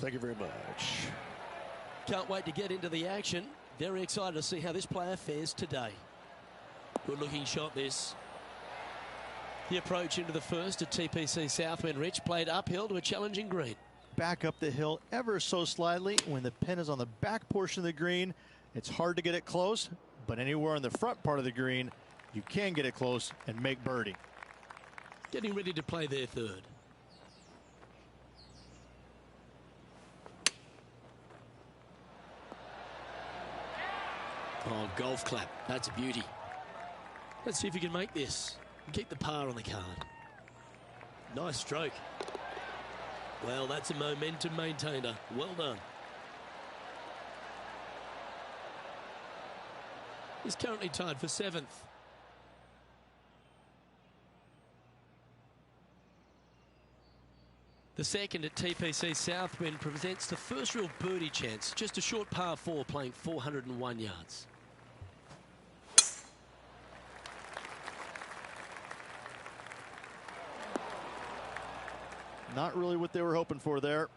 Thank you very much. Can't wait to get into the action. Very excited to see how this player fares today. Good looking shot this. The approach into the first at TPC Southwind. Rich played uphill to a challenging green. Back up the hill ever so slightly. When the pin is on the back portion of the green, it's hard to get it close, but anywhere on the front part of the green, you can get it close and make birdie. Getting ready to play their third. Oh, golf clap. That's a beauty. Let's see if you can make this and keep the par on the card. Nice stroke. Well, that's a momentum maintainer. Well done. He's currently tied for 7th. The second at TPC Southwind presents the first real birdie chance. Just a short par 4 playing 401 yards. Not really what they were hoping for there.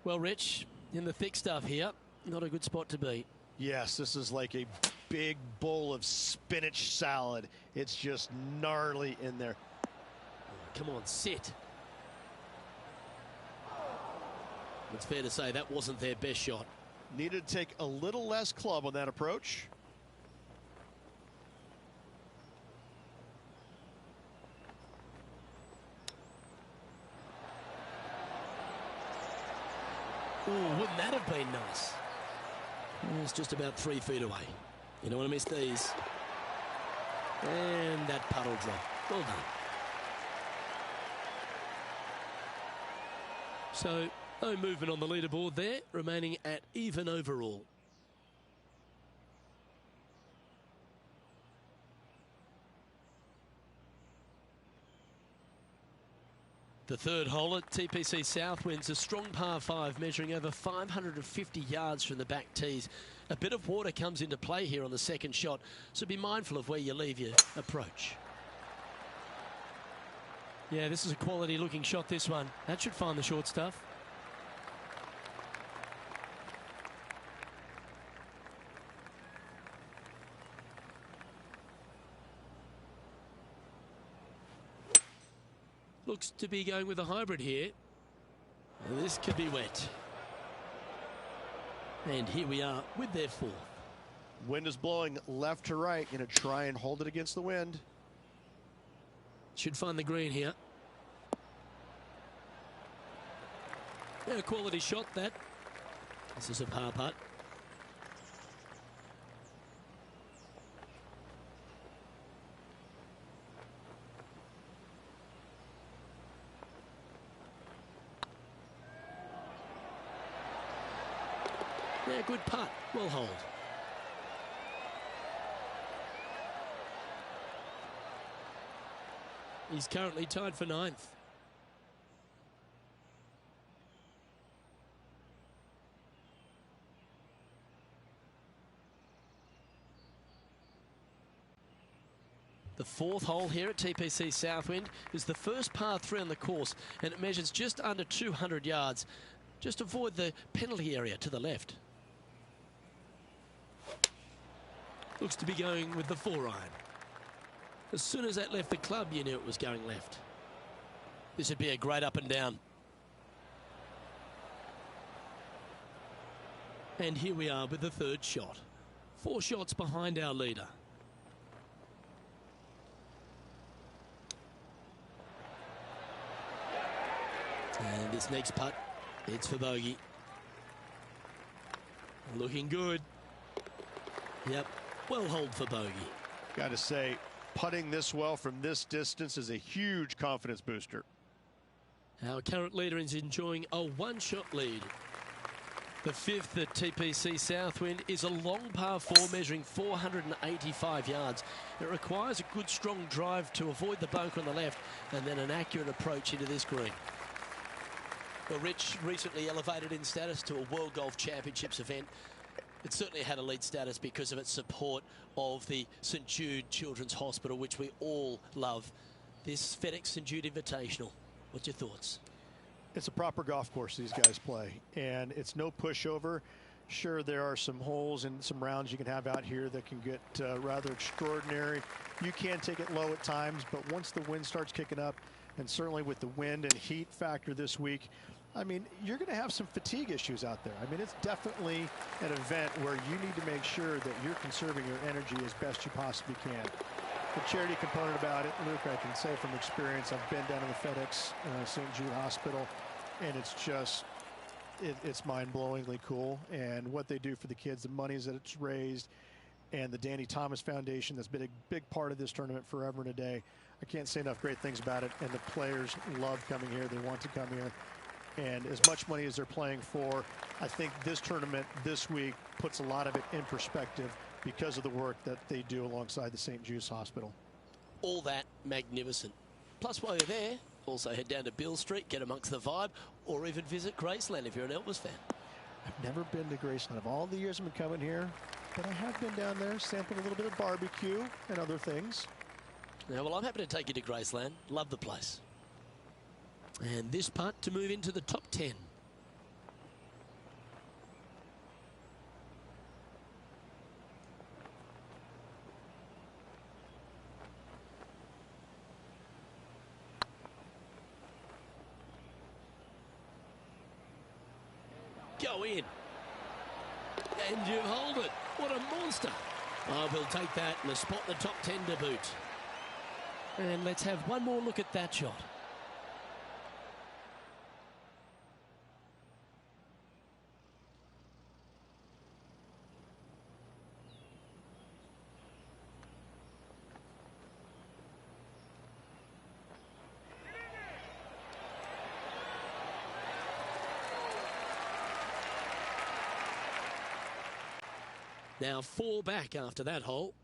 Well, Rich, in the thick stuff here, not a good spot to be. Yes, this is like a big bowl of spinach salad. It's just gnarly in there. Oh, come on, sit. It's fair to say that wasn't their best shot. Needed to take a little less club on that approach. Ooh, wouldn't that have been nice? It's just about 3 feet away. You don't want to miss these. And that puddle drop. Well done. So, no movement on the leaderboard there, remaining at even overall. The third hole at TPC Southwind's a strong par 5 measuring over 550 yards from the back tees. A bit of water comes into play here on the second shot, so be mindful of where you leave your approach. Yeah, this is a quality looking shot, this one. That should find the short stuff. Looks to be going with a hybrid here. This could be wet. And here we are with their 4th. Wind is blowing left to right. Going to try and hold it against the wind. Should find the green here. Yeah, a quality shot that. This is a par putt. Yeah, good putt. Well hold. He's currently tied for 9th. The 4th hole here at TPC Southwind is the first par 3 on the course, and it measures just under 200 yards. Just avoid the penalty area to the left. Looks to be going with the 4-iron. As soon as that left the club, you knew it was going left. This would be a great up and down. And here we are with the 3rd shot. 4 shots behind our leader. And this next putt, it's for bogey. Looking good. Yep, well hold for bogey. Got to say, putting this well from this distance is a huge confidence booster. Our current leader is enjoying a 1-shot lead. The 5th at TPC Southwind is a long par 4 measuring 485 yards. It requires a good strong drive to avoid the bunker on the left and then an accurate approach into this green. Well, Rich recently elevated in status to a World Golf Championships event. It certainly had elite status because of its support of the St Jude Children's Hospital, which we all love. This FedEx St Jude Invitational. What's your thoughts? It's a proper golf course these guys play, and it's no pushover. Sure, there are some holes and some rounds you can have out here that can get rather extraordinary. You can take it low at times, but once the wind starts kicking up, and certainly with the wind and heat factor this week, I mean, you're going to have some fatigue issues out there. I mean, it's definitely an event where you need to make sure that you're conserving your energy as best you possibly can. The charity component about it, Luke, I can say from experience, I've been down to the FedEx St. Jude Hospital, and it's just, it's mind-blowingly cool. And what they do for the kids, the monies that it's raised, and the Danny Thomas Foundation that's been a big part of this tournament forever and a day. I can't say enough great things about it, and the players love coming here. They want to come here. And as much money as they're playing for, I think this tournament this week puts a lot of it in perspective because of the work that they do alongside the St. Jude's Hospital. All that magnificent. Plus, while you're there, also head down to Bill Street, get amongst the vibe, or even visit Graceland if you're an Elvis fan. I've never been to Graceland. Of all the years I've been coming here, but I have been down there, sampled a little bit of barbecue and other things. Now, well, I'm happy to take you to Graceland. Love the place. And this putt to move into the top 10. Go in. And you hold it. What a monster. Oh, we'll take that and a spot in the top 10 to boot. And let's have one more look at that shot. Now 4 back after that hole.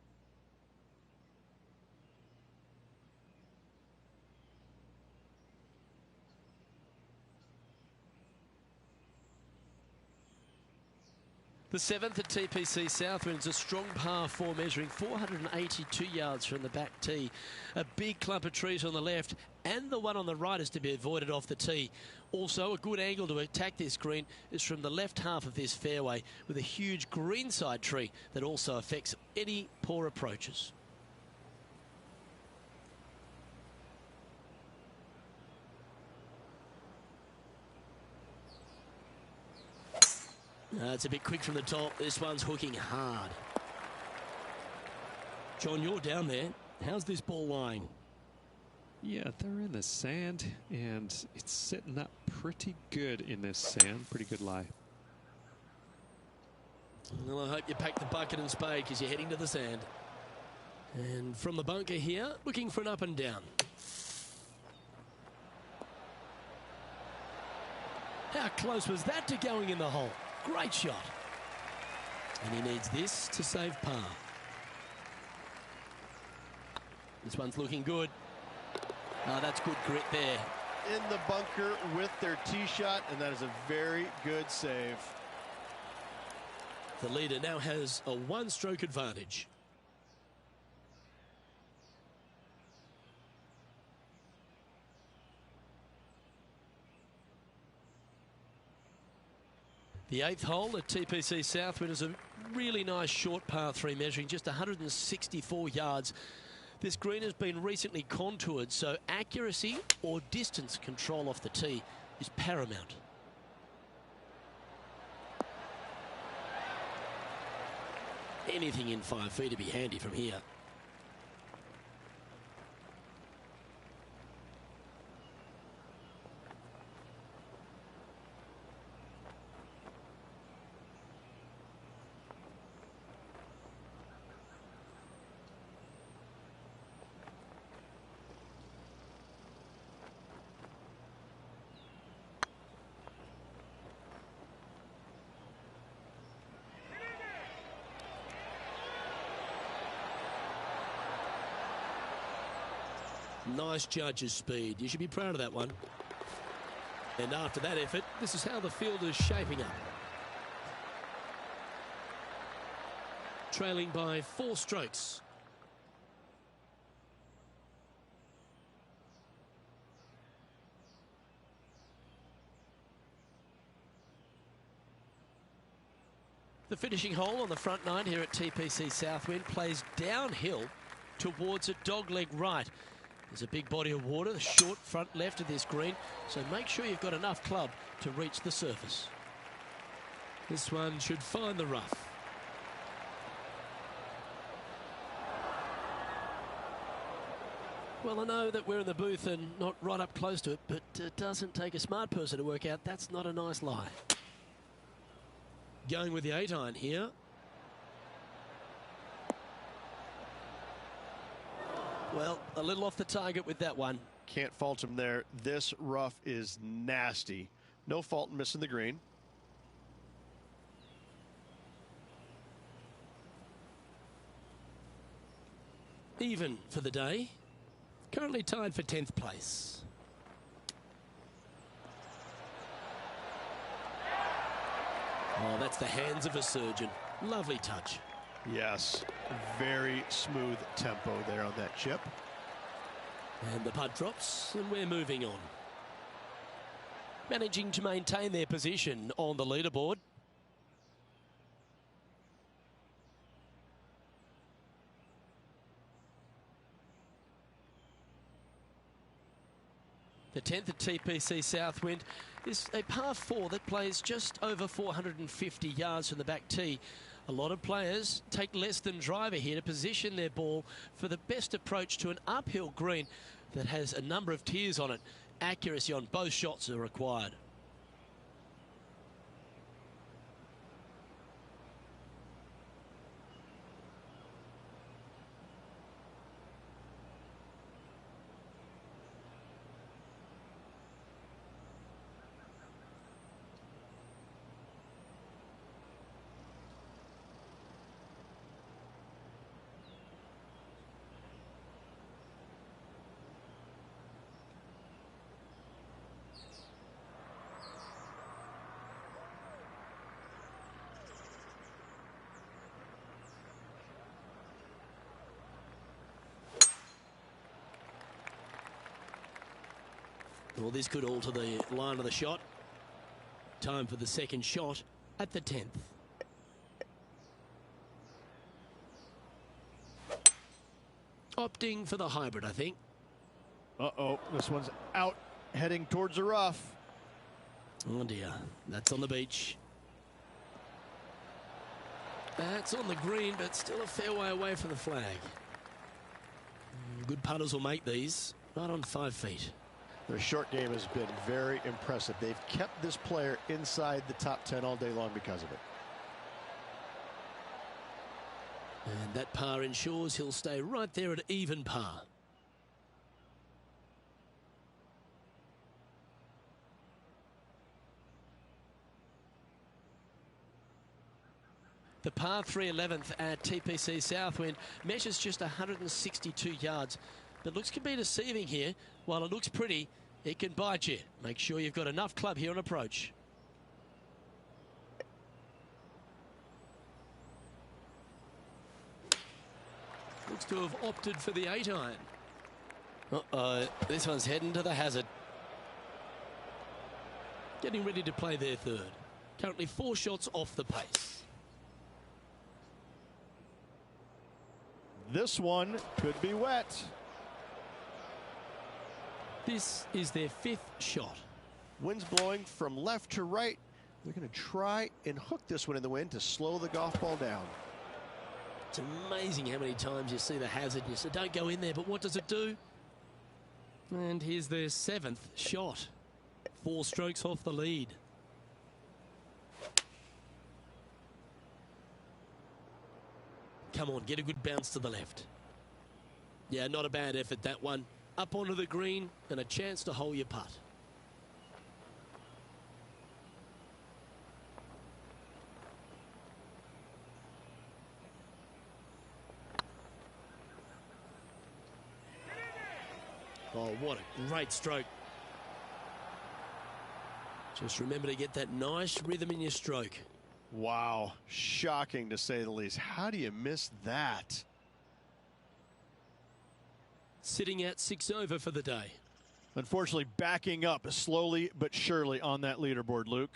The 7th at TPC Southwind is a strong par 4 measuring 482 yards from the back tee. A big clump of trees on the left and the one on the right is to be avoided off the tee. Also, a good angle to attack this green is from the left half of this fairway with a huge greenside tree that also affects any poor approaches. It's a bit quick from the top. This one's hooking hard. John, you're down there. How's this ball lying? Yeah, they're in the sand, and it's sitting up pretty good in this sand. Pretty good lie. Well, I hope you pack the bucket and spade because you're heading to the sand. And from the bunker here, looking for an up and down. How close was that to going in the hole? Great shot. And he needs this to save par. This one's looking good. Oh, that's good grit there. In the bunker with their tee shot, and that is a very good save. The leader now has a 1-stroke advantage. The 8th hole at TPC Southwind is a really nice short par 3 measuring just 164 yards. This green has been recently contoured, so accuracy or distance control off the tee is paramount. Anything in 5 feet to be handy from here. Nice judge's speed. You should be proud of that one. And after that effort, this is how the field is shaping up. Trailing by 4 strokes. The finishing hole on the front nine here at TPC Southwind plays downhill towards a dogleg right. There's a big body of water, the short front left of this green, so make sure you've got enough club to reach the surface. This one should find the rough. Well, I know that we're in the booth and not right up close to it, but it doesn't take a smart person to work out that's not a nice lie. Going with the 8-iron here. Well, a little off the target with that one. Can't fault him there. This rough is nasty. No fault in missing the green. Even for the day. Currently tied for 10th place. Oh, that's the hands of a surgeon. Lovely touch. Yes, very smooth tempo there on that chip. And the putt drops, and we're moving on. Managing to maintain their position on the leaderboard. The 10th at TPC Southwind is a par 4 that plays just over 450 yards from the back tee. A lot of players take less than driver here to position their ball for the best approach to an uphill green that has a number of tiers on it. Accuracy on both shots are required. Well, this could alter the line of the shot. Time for the second shot at the 10th. Opting for the hybrid, I think. Uh-oh, this one's out, heading towards the rough. Oh dear, that's on the beach. That's on the green, but still a fair way away from the flag. Good putters will make these, right on 5 feet. Their short game has been very impressive. They've kept this player inside the top 10 all day long because of it. And that par ensures he'll stay right there at even par. The par 3 11th at TPC Southwind measures just 162 yards. But looks can be deceiving here. While it looks pretty, it can bite you. Make sure you've got enough club here on approach. Looks to have opted for the 8-iron. Uh-oh, this one's heading to the hazard. Getting ready to play their third. Currently 4 shots off the pace. This one could be wet. This is their 5th shot. Wind's blowing from left to right. They're going to try and hook this one in the wind to slow the golf ball down. It's amazing how many times you see the hazard. You say, don't go in there, but what does it do? And here's their 7th shot. 4 strokes off the lead. Come on, get a good bounce to the left. Yeah, not a bad effort, that one. Up onto the green and a chance to hole your putt. Oh, what a great stroke. Just remember to get that nice rhythm in your stroke. Wow, shocking to say the least. How do you miss that? Sitting at 6 over for the day. Unfortunately, backing up slowly but surely on that leaderboard, Luke.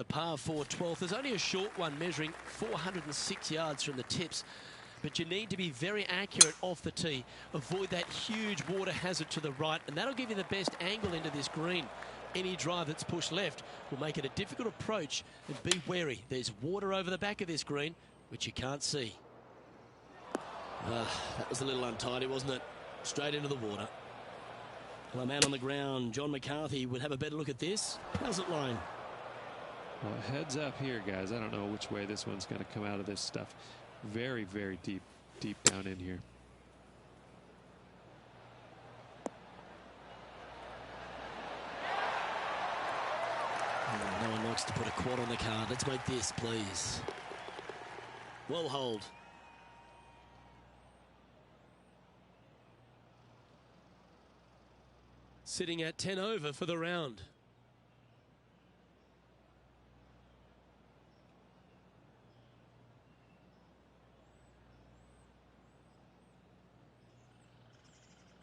The par 4 12th. There's only a short one measuring 406 yards from the tips. But you need to be very accurate off the tee. Avoid that huge water hazard to the right, and that'll give you the best angle into this green. Any drive that's pushed left will make it a difficult approach, and be wary. There's water over the back of this green, which you can't see. That was a little untidy, wasn't it? Straight into the water. Well, a man on the ground, John McCarthy, would have a better look at this. Pleasant line. Well, heads up here, guys. I don't know which way this one's going to come out of this stuff. Very, very deep down in here. No one likes to put a quad on the card. Let's make this, please. Well hold. Sitting at 10 over for the round.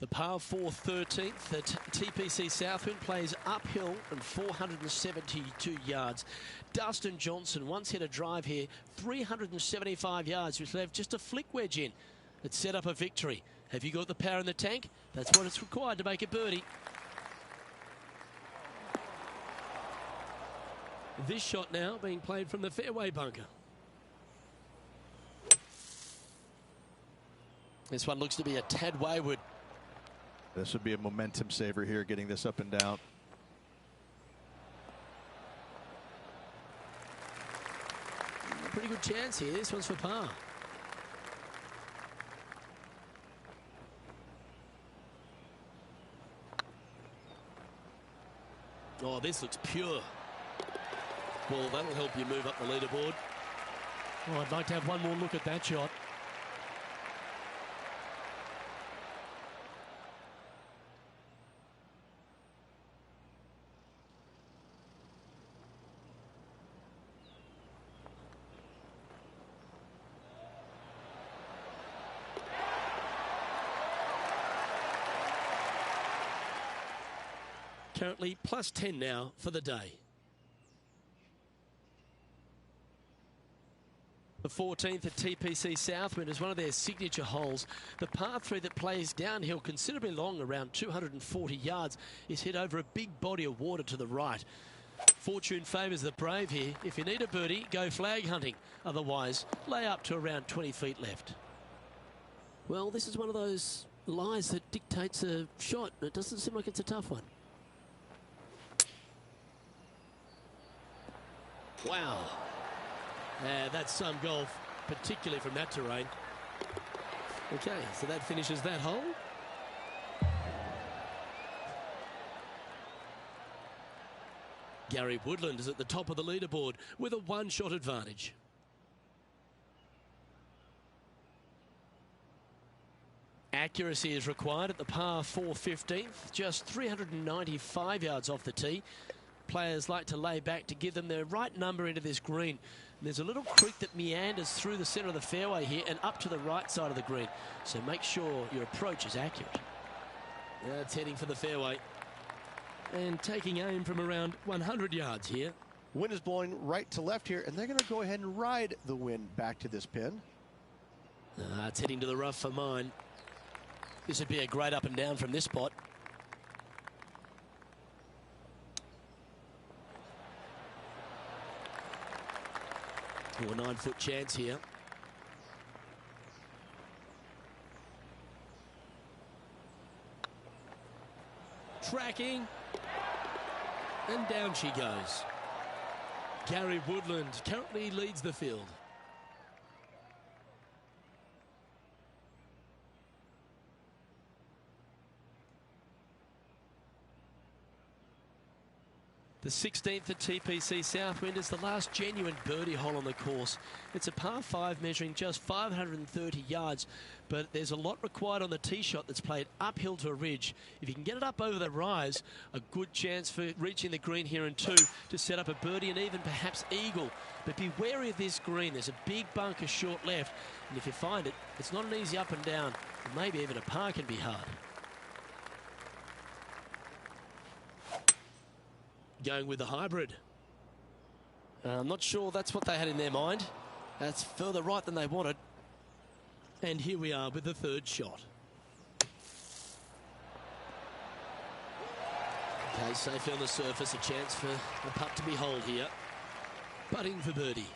The par 4 13th at TPC Southwind plays uphill and 472 yards. Dustin Johnson once hit a drive here, 375 yards, which left just a flick wedge in. It set up a victory. Have you got the power in the tank? That's what it's required to make a birdie. This shot now being played from the fairway bunker. This one looks to be a tad wayward. This would be a momentum saver here, getting this up and down. Pretty good chance here. This one's for par. Oh, this looks pure. Well, that'll help you move up the leaderboard. Oh, I'd like to have one more look at that shot. Currently plus 10 now for the day. The 14th at TPC Southwind is one of their signature holes. The par 3 that plays downhill considerably long, around 240 yards, is hit over a big body of water to the right. Fortune favours the brave here. If you need a birdie, go flag hunting. Otherwise, lay up to around 20 feet left. Well, this is one of those lies that dictates a shot. It doesn't seem like it's a tough one. Wow. That's some golf, particularly from that terrain. Okay, so that finishes that hole. Gary Woodland is at the top of the leaderboard with a one-shot advantage. Accuracy is required at the par 4 15th, just 395 yards off the tee. Players like to lay back to give them the right number into this green. And there's a little creek that meanders through the centre of the fairway here and up to the right side of the green. So make sure your approach is accurate. It's heading for the fairway. And taking aim from around 100 yards here. Wind is blowing right to left here, and they're going to go ahead and ride the wind back to this pin. It's heading to the rough for mine. This would be a great up and down from this spot. A 9-foot chance here. Tracking. And down she goes. Gary Woodland currently leads the field. The 16th at TPC Southwind is the last genuine birdie hole on the course. It's a par 5 measuring just 530 yards, but there's a lot required on the tee shot that's played uphill to a ridge. If you can get it up over the rise, a good chance for reaching the green here in 2 to set up a birdie and even perhaps eagle. But be wary of this green. There's a big bunker short left, and if you find it, it's not an easy up and down. Maybe even a par can be hard. Going with the hybrid. I'm not sure that's what they had in their mind. That's further right than they wanted. And here we are with the third shot. Okay, safely on the surface, a chance for a putt to be holed here. Putting for birdie.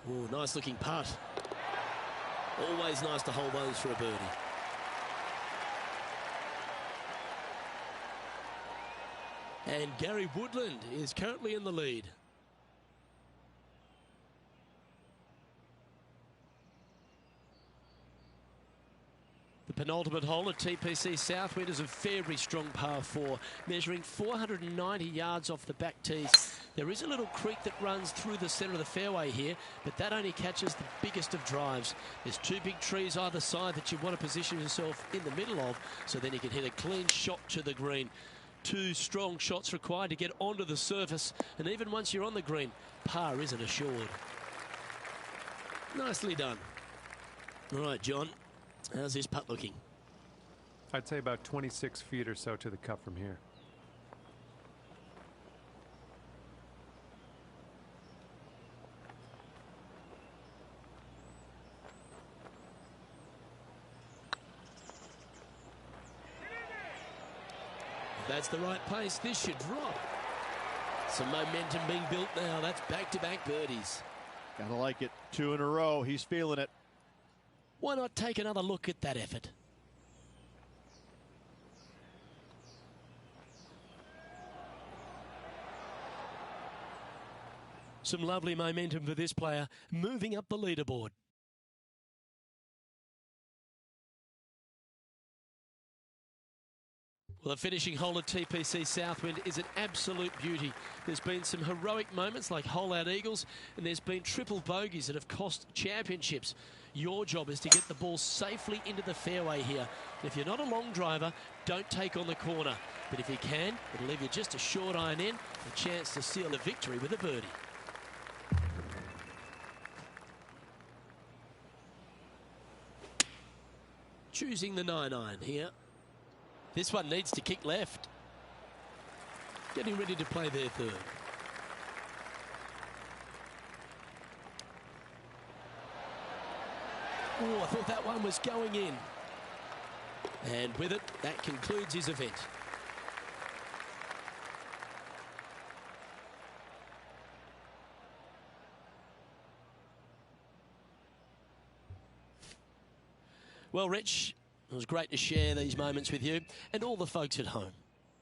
Oh, nice looking putt. Always nice to hold those for a birdie. And Gary Woodland is currently in the lead. The penultimate hole at TPC Southwind is a very strong par 4, measuring 490 yards off the back tees. There is a little creek that runs through the centre of the fairway here, but that only catches the biggest of drives. There's 2 big trees either side that you want to position yourself in the middle of, so then you can hit a clean shot to the green. 2 strong shots required to get onto the surface, and even once you're on the green, par isn't assured. Nicely done. All right, John. How's this putt looking? I'd say about 26 feet or so to the cup from here. If that's the right pace, this should drop. Some momentum being built now. That's back-to-back birdies. Gotta like it. 2 in a row. He's feeling it. Why not take another look at that effort? Some lovely momentum for this player, moving up the leaderboard. Well, the finishing hole at TPC Southwind is an absolute beauty. There's been some heroic moments like hole-out eagles, and there's been triple bogeys that have cost championships. Your job is to get the ball safely into the fairway here. If you're not a long driver, don't take on the corner. But if you can, it'll leave you just a short iron in, a chance to seal a victory with a birdie. Choosing the 9-iron here. This one needs to kick left. Getting ready to play their third. Oh, I thought that one was going in. And with it, that concludes his event. Well, Rich, it was great to share these moments with you and all the folks at home.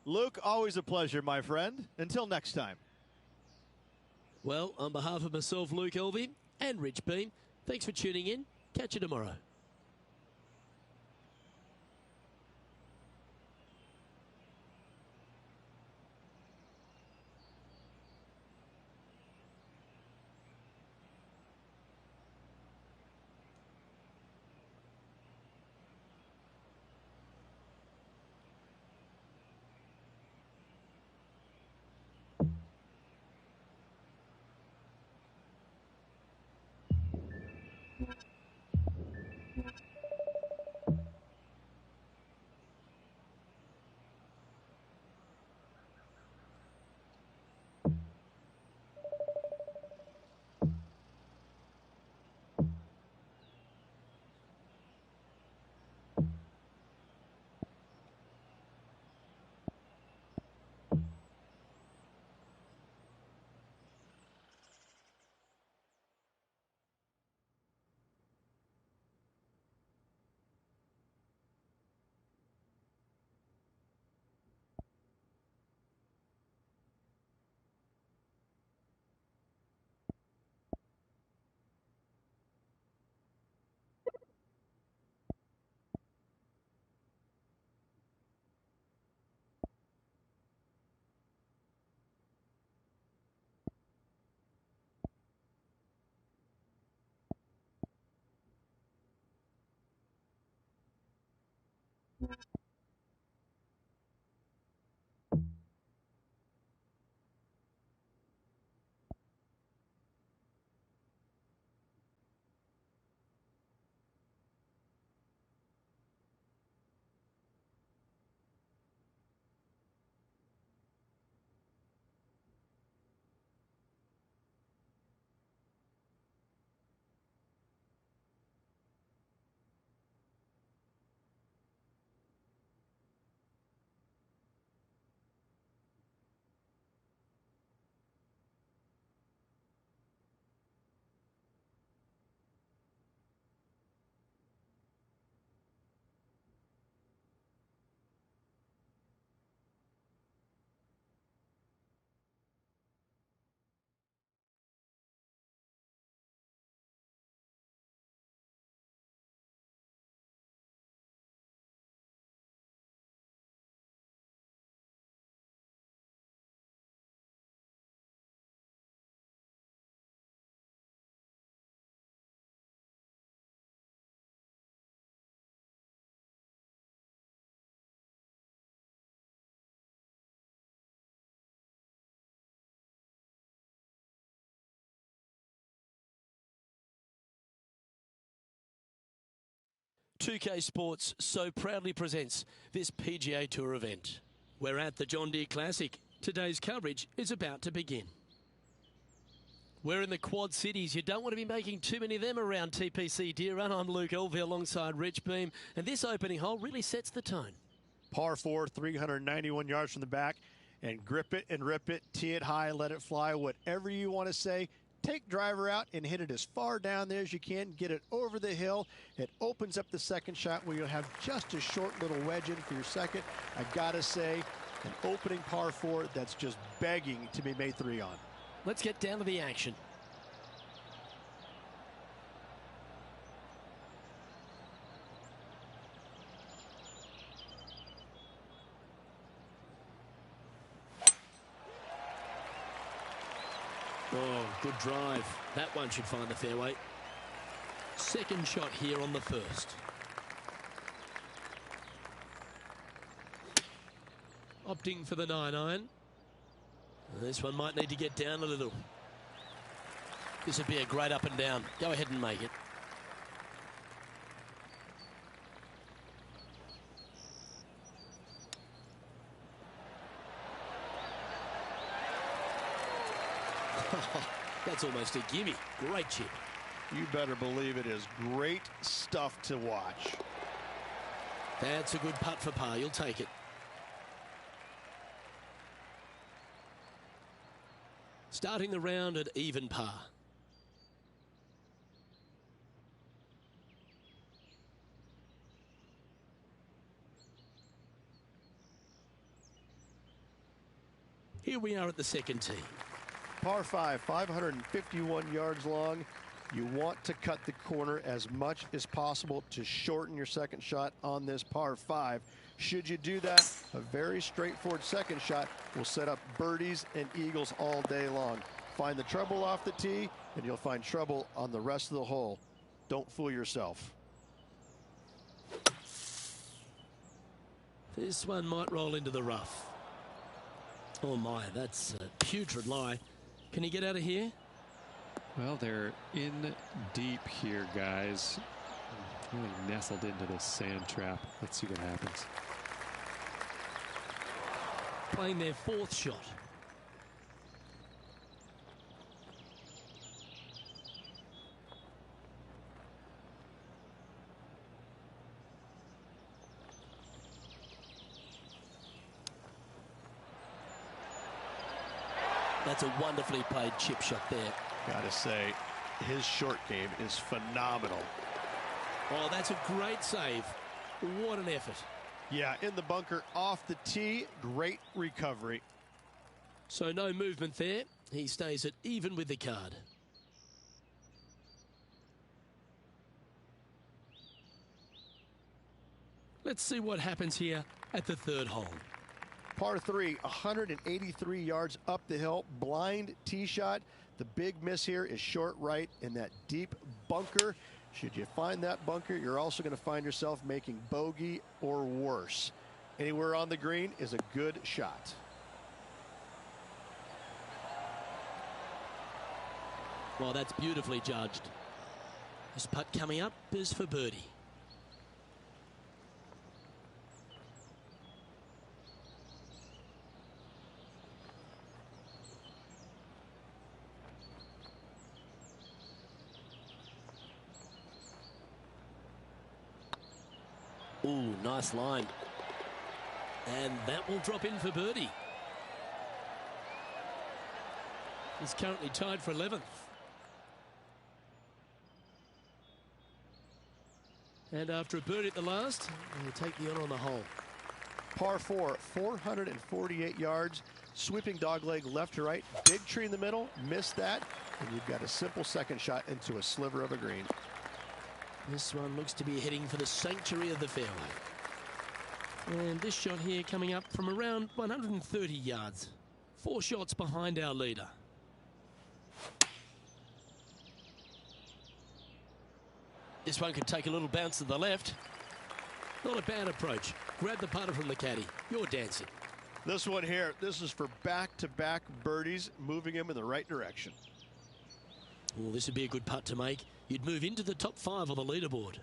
Luke, always a pleasure, my friend. Until next time. Well, on behalf of myself, Luke Elvey, and Rich Beam, thanks for tuning in. Catch you tomorrow. 2K Sports so proudly presents this PGA Tour event. We're at the John Deere Classic. Today's coverage is about to begin. We're in the Quad Cities. You don't want to be making too many of them around TPC Deer Run. I'm Luke Elvey alongside Rich Beam, and this opening hole really sets the tone. Par 4, 391 yards from the back, and grip it and rip it, tee it high, let it fly, whatever you want to say. Take driver out and hit it as far down there as you can. Get it over the hill. It opens up the second shot where you'll have just a short little wedge in for your second. I gotta say, an opening par 4 that's just begging to be made 3 on. Let's get down to the action. Oh, good drive. That one should find the fairway. Second shot here on the first. Opting for the 9-iron. This one might need to get down a little. This would be a great up and down. Go ahead and make it. That's almost a gimme. Great chip. You better believe it is great stuff to watch. That's a good putt for par. You'll take it. Starting the round at even par. Here we are at the second tee. Par 5, 551 yards long. You want to cut the corner as much as possible to shorten your second shot on this par 5. Should you do that, a very straightforward second shot will set up birdies and eagles all day long. Find the trouble off the tee, and you'll find trouble on the rest of the hole. Don't fool yourself. This one might roll into the rough. Oh my, that's a putrid lie. Can he get out of here? Well, they're in deep here, guys. Really nestled into this sand trap. Let's see what happens. Playing their fourth shot. That's a wonderfully played chip shot there. Gotta say, his short game is phenomenal. Oh, that's a great save. What an effort. Yeah, in the bunker off the tee, great recovery. So no movement there. He stays at even with the card. Let's see what happens here at the third hole. Par 3, 183 yards up the hill, blind tee shot. The big miss here is short right in that deep bunker. Should you find that bunker, you're also going to find yourself making bogey or worse. Anywhere on the green is a good shot. Well, that's beautifully judged. This putt coming up is for birdie. Ooh, nice line. And that will drop in for birdie. He's currently tied for 11th. And after a birdie at the last, he'll take the honour on the hole. Par 4, 448 yards. Sweeping dogleg left to right. Big tree in the middle. Missed that. And you've got a simple second shot into a sliver of a green. This one looks to be heading for the sanctuary of the fairway. And this shot here coming up from around 130 yards. 4 shots behind our leader. This one could take a little bounce to the left. Not a bad approach. Grab the putter from the caddy. You're dancing. This one here, this is for back-to-back birdies, moving him in the right direction. Well, this would be a good putt to make. You'd move into the top 5 on the leaderboard.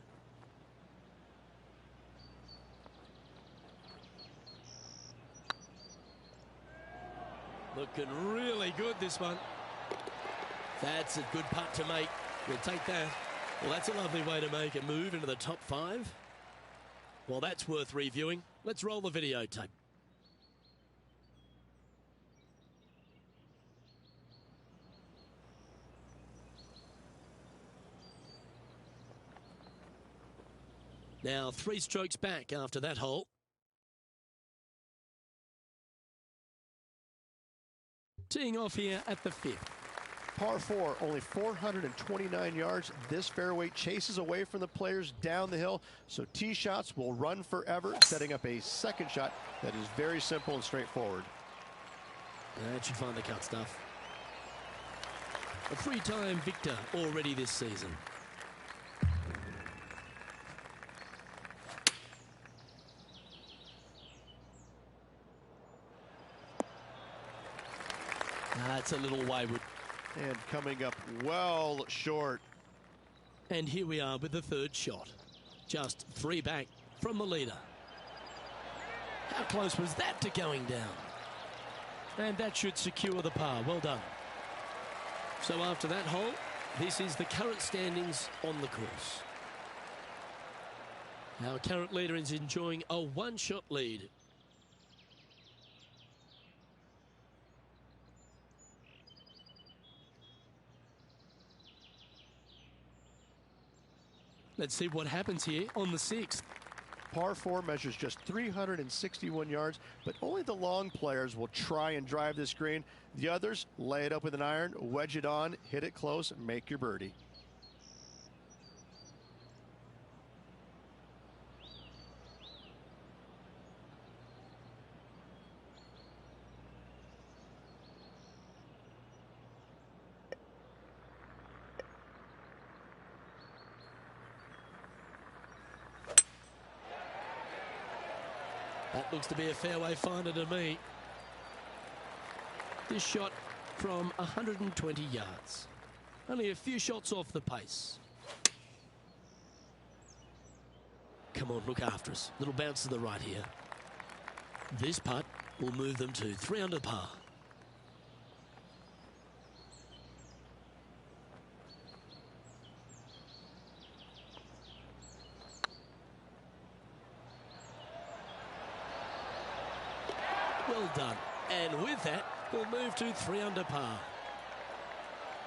Looking really good, this one. That's a good putt to make. We'll take that. Well, that's a lovely way to make a move into the top 5. Well, that's worth reviewing. Let's roll the videotape. Now 3 strokes back after that hole. Teeing off here at the 5th. Par 4, only 429 yards. This fairway chases away from the players down the hill, so tee shots will run forever, setting up a second shot that is very simple and straightforward. That should find the cut stuff. A 3-time victor already this season. That's a little wayward. And coming up well short. And here we are with the 3rd shot. Just 3 back from the leader. How close was that to going down? And that should secure the par. Well done. So after that hole, this is the current standings on the course. Our current leader is enjoying a 1-shot lead. Let's see what happens here on the 6th. Par 4 measures just 361 yards, but only the long players will try and drive this green. The others lay it up with an iron, wedge it on, hit it close, and make your birdie. That looks to be a fairway finder to me. This shot from 120 yards. Only a few shots off the pace. Come on, look after us. Little bounce to the right here. This putt will move them to 3 under par. Well done. And with that, we'll move to 3 under par.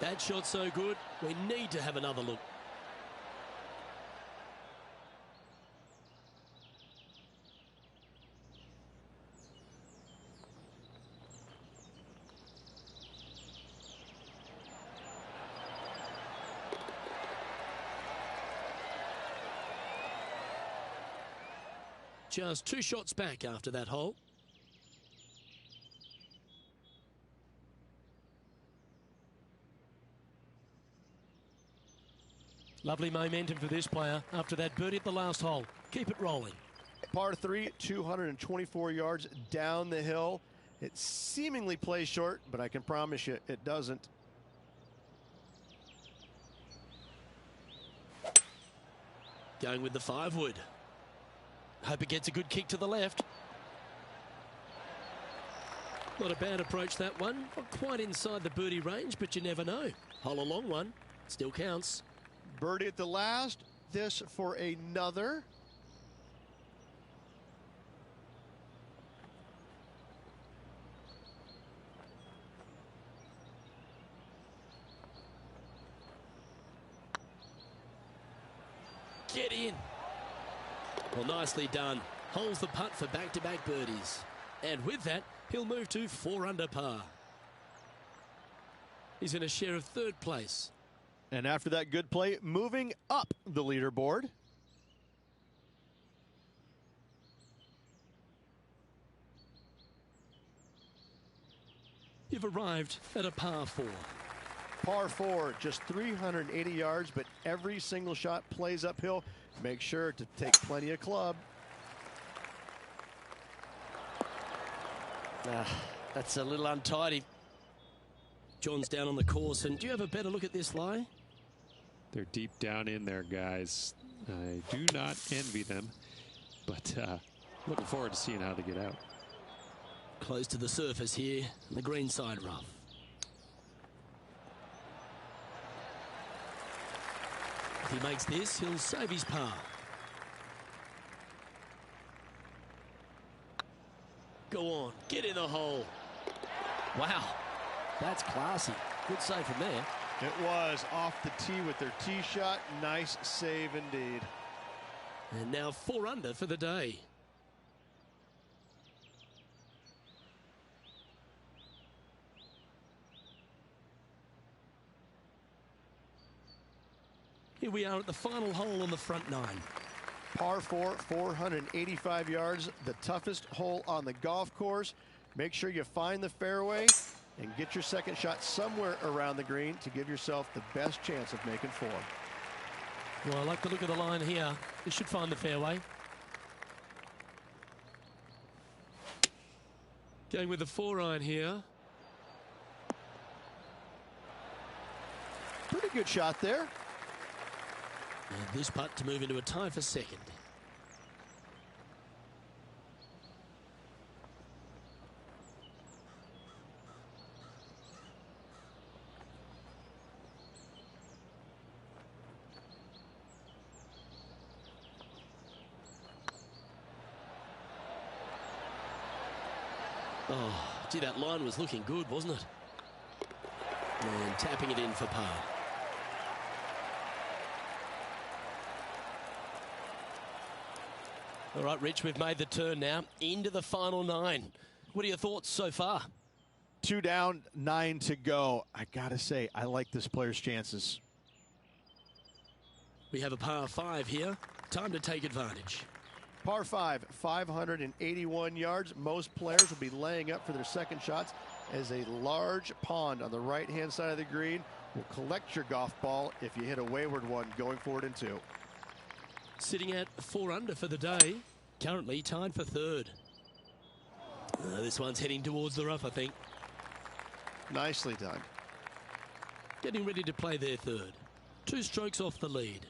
That shot so good, we need to have another look. Just 2 shots back after that hole. Lovely momentum for this player after that birdie at the last hole. Keep it rolling. Par 3, 224 yards down the hill. It seemingly plays short, but I can promise you it doesn't. Going with the 5-wood. Hope it gets a good kick to the left. Not a bad approach, that one. Not quite inside the birdie range, but you never know. Hole a long one. Still counts. Birdie at the last. This for another. Get in. Well, nicely done. Holds the putt for back-to-back birdies. And with that, he'll move to 4 under par. He's in a share of 3rd place. And after that good play, moving up the leaderboard. You've arrived at a par 4. Par 4, just 380 yards, but every single shot plays uphill. Make sure to take plenty of club. That's a little untidy. John's down on the course, and do you have a better look at this lie? They're deep down in there, guys. I do not envy them, but looking forward to seeing how they get out. Close to the surface here, the green side rough. If he makes this, he'll save his par. Go on, get in the hole. Wow, that's classy. Good save from there. It was off the tee with their tee shot. Nice save indeed. And now 4 under for the day. Here we are at the final hole on the front 9. Par 4, 485 yards, the toughest hole on the golf course. Make sure you find the fairway and get your second shot somewhere around the green to give yourself the best chance of making 4. Well, I like the look of the line here. You should find the fairway. Going with the 4-iron here. Pretty good shot there. And this putt to move into a tie for second. Oh, gee, that line was looking good, wasn't it? And tapping it in for par. All right, Rich, we've made the turn now into the final 9. What are your thoughts so far? 2 down, 9 to go. I gotta say, I like this player's chances. We have a par 5 here. Time to take advantage. Par 5, 581 yards. Most players will be laying up for their second shots as a large pond on the right-hand side of the green will collect your golf ball if you hit a wayward one going forward in 2. Sitting at 4 under for the day. Currently tied for 3rd. This one's heading towards the rough, I think. Nicely done. Getting ready to play their 3rd. 2 strokes off the lead.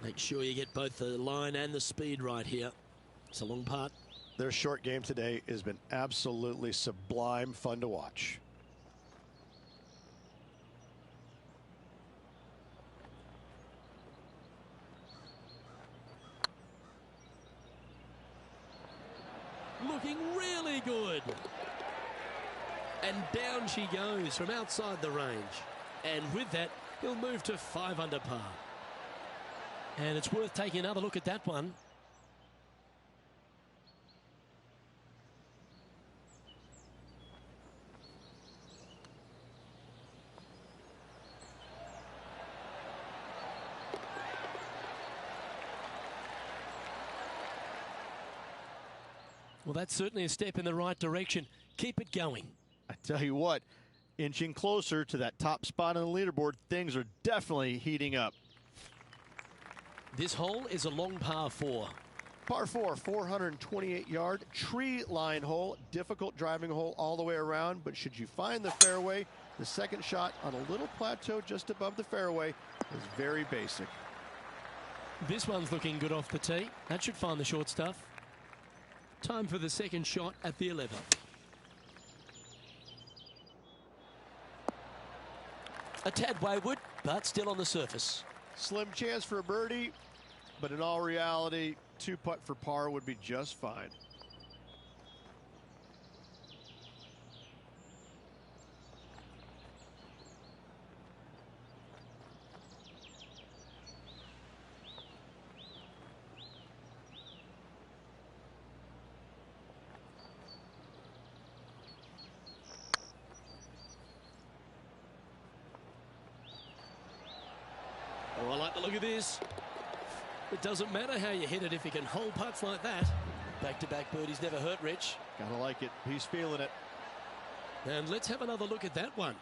Make sure you get both the line and the speed right here. It's a long putt. Their short game today has been absolutely sublime fun to watch. Looking really good. And down she goes from outside the range. And with that, he'll move to 5 under par. And it's worth taking another look at that one. Well, that's certainly a step in the right direction. Keep it going. I tell you what, inching closer to that top spot on the leaderboard, things are definitely heating up. This hole is a long par 4. Par 4, 428 yard tree line hole. Difficult driving hole all the way around, but should you find the fairway, the second shot on a little plateau just above the fairway is very basic. This one's looking good off the tee. That should find the short stuff. Time for the second shot at the 11th. A tad wayward, but still on the surface. Slim chance for a birdie, but in all reality, 2 putt for par would be just fine. Oh, I like the look of this. It doesn't matter how you hit it if you can hold putts like that. Back-to-back birdies never hurt, Rich. Gotta like it. He's feeling it. And let's have another look at that one.